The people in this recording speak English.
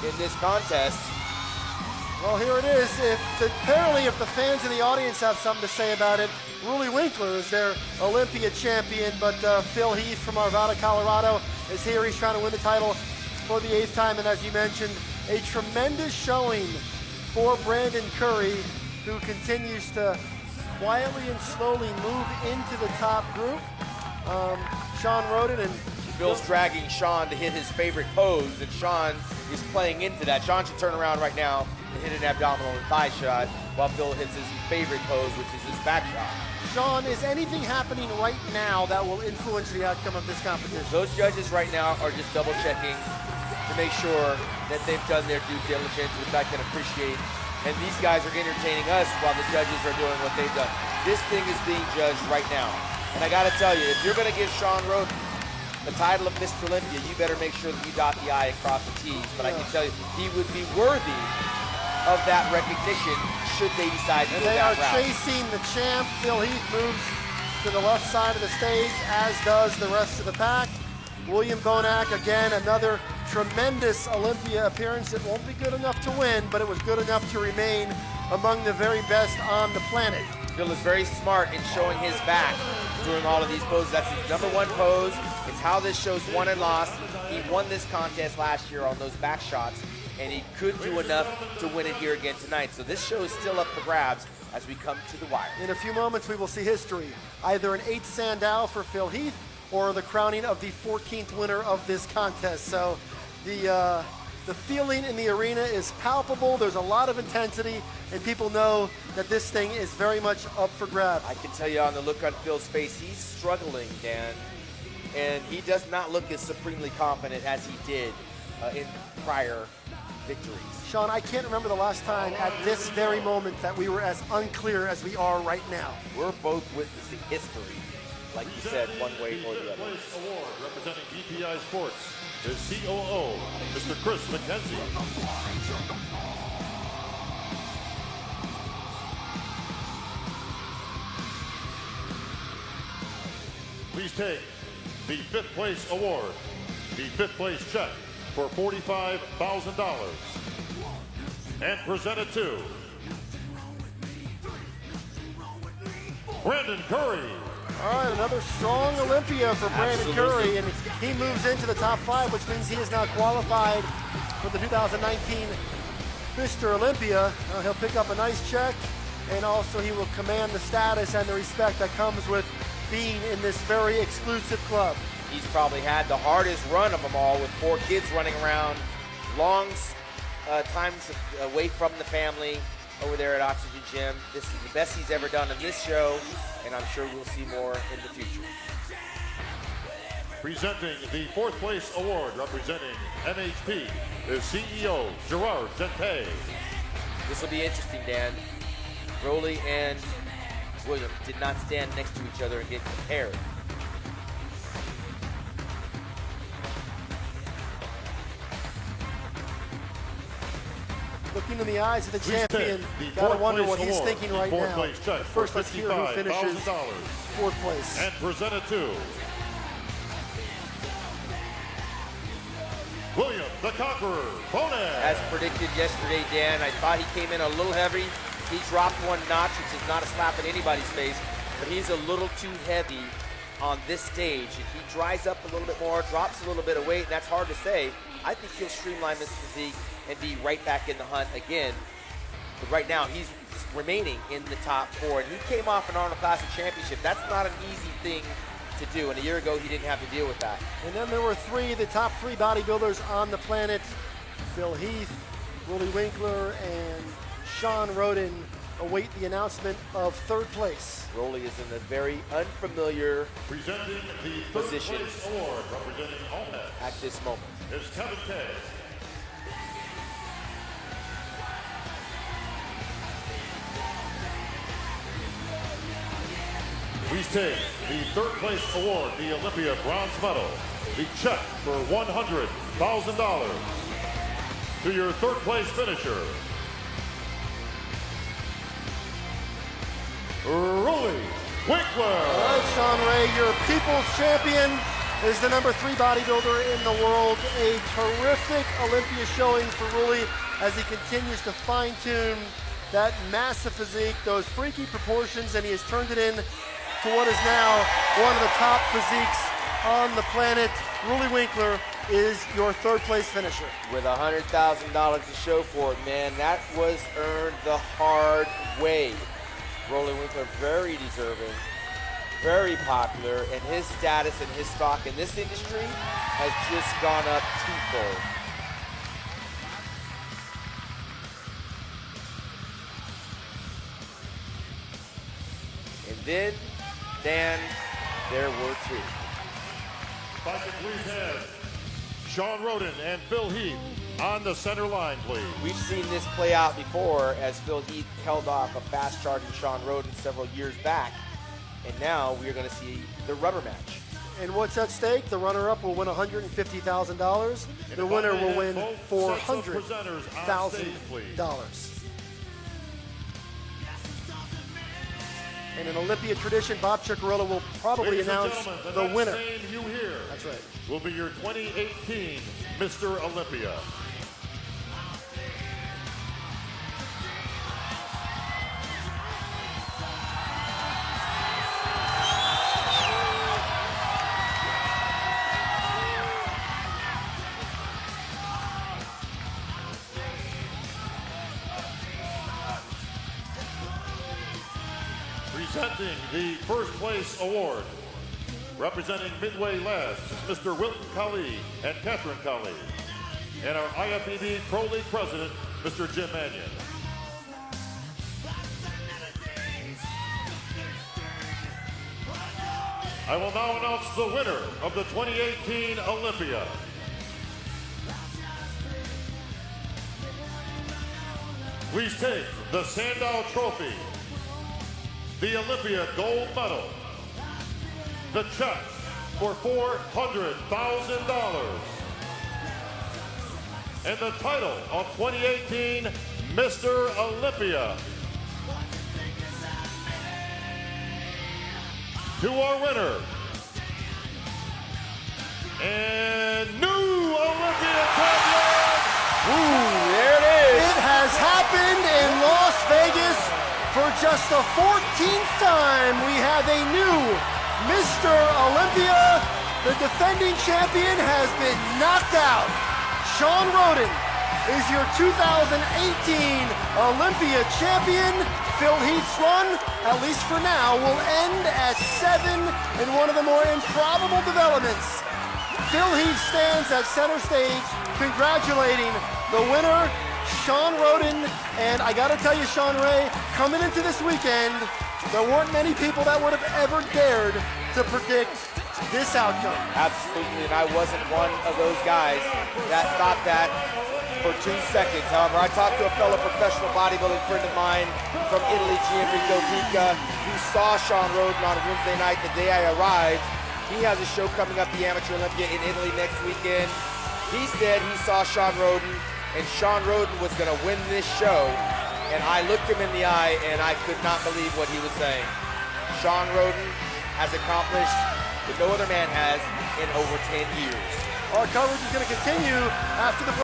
in this contest. Well, here it is. Apparently, if the fans in the audience have something to say about it, Rolly Winkler is their Olympia champion, but Phil Heath from Arvada, Colorado is here. He's trying to win the title for the 8th time, and as you mentioned, a tremendous showing for Brandon Curry, who continues to quietly and slowly move into the top group. Sean Roden and Phil's dragging Sean to hit his favorite pose, and Sean is playing into that. Sean should turn around right now and hit an abdominal and thigh shot while Phil hits his favorite pose, which is his back shot. Sean, is anything happening right now that will influence the outcome of this competition? Those judges right now are just double checking to make sure that they've done their due diligence, which I can appreciate. And these guys are entertaining us while the judges are doing what they've done. This thing is being judged right now. And I gotta tell you, if you're gonna give Sean Roden the title of Mr. Olympia, you better make sure that you dot the I and cross the T's. But I can tell you, he would be worthy of that recognition should they decide to go that route. And they are chasing the champ. Phil Heath moves to the left side of the stage, as does the rest of the pack. William Bonac, again, another tremendous Olympia appearance. It won't be good enough to win, but it was good enough to remain among the very best on the planet. Phil is very smart in showing his back during all of these poses. That's his #1 pose. It's how this shows won and lost. He won this contest last year on those back shots, and he could do enough to win it here again tonight. So this show is still up for grabs as we come to the wire. In a few moments, we will see history. Either an 8th Sandow for Phil Heath or the crowning of the 14th winner of this contest. So the feeling in the arena is palpable. There's a lot of intensity, and people know that this thing is very much up for grabs. I can tell you on the look on Phil's face, he's struggling, Dan, and he does not look as supremely confident as he did in prior victories. Sean, I can't remember the last time at this very moment that we were as unclear as we are right now. We're both witnessing history, like you said, one way or the other. Award representing DPI Sports is COO, Mr. Chris McKenzie. Please take the 5th place award, the 5th place check for $45,000, and present it to Brandon Curry. All right, another strong Olympia for Brandon Curry, and he moves into the top 5, which means he is now qualified for the 2019 Mr. Olympia. He'll pick up a nice check, and also he will command the status and the respect that comes with being in this very exclusive club. He's probably had the hardest run of them all with 4 kids running around, long times away from the family over there at Oxygen Gym. This is the best he's ever done in this show, and I'm sure we'll see more in the future. Presenting the 4th place award representing MHP is CEO Gerard Zente. This will be interesting, Dan. Rolly and William did not stand next to each other and get compared. Looking in the eyes of the champion, gotta wonder what he's thinking right now. But first, let's hear who finishes 4th place. And present it to William the Conqueror Bonac. As predicted yesterday, Dan, I thought he came in a little heavy. He dropped 1 notch, which is not a slap in anybody's face, but he's a little too heavy on this stage. If he dries up a little bit more, drops a little bit of weight, and that's hard to say, I think he'll streamline this physique and be right back in the hunt again. But right now, he's remaining in the top 4, and he came off an Arnold Classic Championship. That's not an easy thing to do, and a year ago, he didn't have to deal with that. And then there were the top 3 bodybuilders on the planet. Phil Heath, Rolly Winkler, and Sean Roden await the announcement of 3rd place. Rolly is in a very unfamiliar Presenting the position award representing Olympia at this moment. is Kevin K. Please take the 3rd place award, the Olympia bronze medal, the check for $100,000 to your 3rd place finisher, Rolly Winkler. All right, Sean Ray, your people's champion is the #3 bodybuilder in the world. A terrific Olympia showing for Ruli as he continues to fine-tune that massive physique, those freaky proportions, and he has turned it in to what is now one of the top physiques on the planet. Ruli Winkler is your third-place finisher. With $100,000 to show for it, man, that was earned the hard way. Ruli Winkler, very deserving, very popular, and his status and his stock in this industry has just gone up twofold. And then, Dan, there were two. If I could please have Shawn Rhoden and Phil Heath on the center line, please. We've seen this play out before as Phil Heath held off a fast-charging Shawn Rhoden several years back. And now we are going to see the rubber match. And what's at stake? The runner-up will win $150,000. The winner will win $400,000. And in Olympia tradition, Bob Ciccarello will probably announce the winner. Name you hear That's right. will be your 2018 Mr. Olympia. Presenting the first place award, representing Midway Labs, Mr. Wilton Kali and Catherine Kali, and our IFBB Pro League President, Mr. Jim Mannion. I will now announce the winner of the 2018 Olympia. Please take the Sandow Trophy, the Olympia gold medal, the check for $400,000, and the title of 2018 Mr. Olympia to our winner and new Olympia champion. Ooh, there it is. It has happened in Las Vegas. For just the 14th time, we have a new Mr. Olympia. The defending champion has been knocked out. Shawn Rhoden is your 2018 Olympia champion. Phil Heath's run, at least for now, will end at 7 in one of the more improbable developments. Phil Heath stands at center stage, congratulating the winner, Shawn Rhoden. And I gotta tell you, Sean Ray, coming into this weekend, there weren't many people that would have ever dared to predict this outcome. Absolutely, and I wasn't one of those guys that thought that for 2 seconds. However, I talked to a fellow professional bodybuilding friend of mine from Italy, Gianrico Pica, who saw Shawn Rhoden on Wednesday night the day I arrived. He has a show coming up, the Amateur Olympia in Italy next weekend. He said he saw Shawn Rhoden, and Shawn Rhoden was going to win this show. And I looked him in the eye, and I could not believe what he was saying. Shawn Rhoden has accomplished what no other man has in over 10 years. Our coverage is going to continue after the